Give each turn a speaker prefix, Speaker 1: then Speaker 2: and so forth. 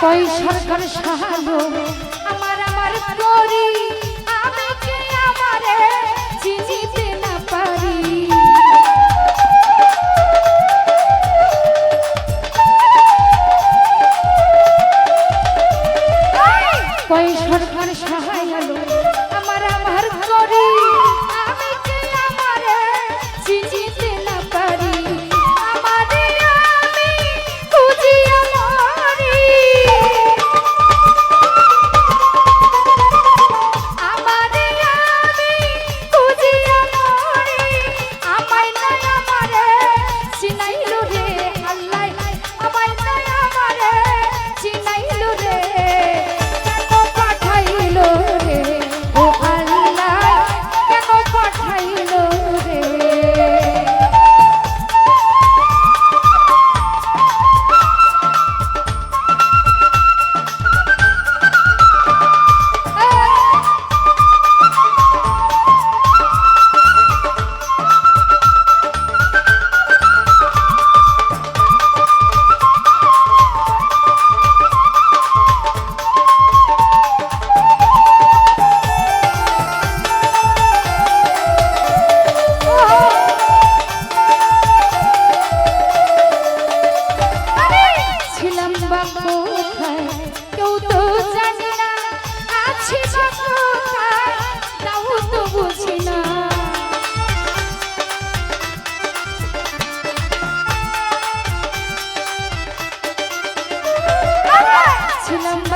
Speaker 1: কই সরকার সাহালো আমার আমার করি আমি কি আমারে চিনিতে না পারি কই সরকার সাহালো আমার আমার করি আমি কি আমারে চিনিতে না পারি আমারে আমি খুঁজিয়া মরি আমারে আমি খুঁজিয়া মরি আমায় না আমারে চিনাইলো রে আল্লাহ আমায় না আমারে চিনাইলো রে কেন পাঠাইলো রে ও আল্লাহ কেন পাঠাইলো রে ছিলাম বা কোথায় কেউ তো জানি না আছি বা কোথায় তাও তো বুঝি না ছিলাম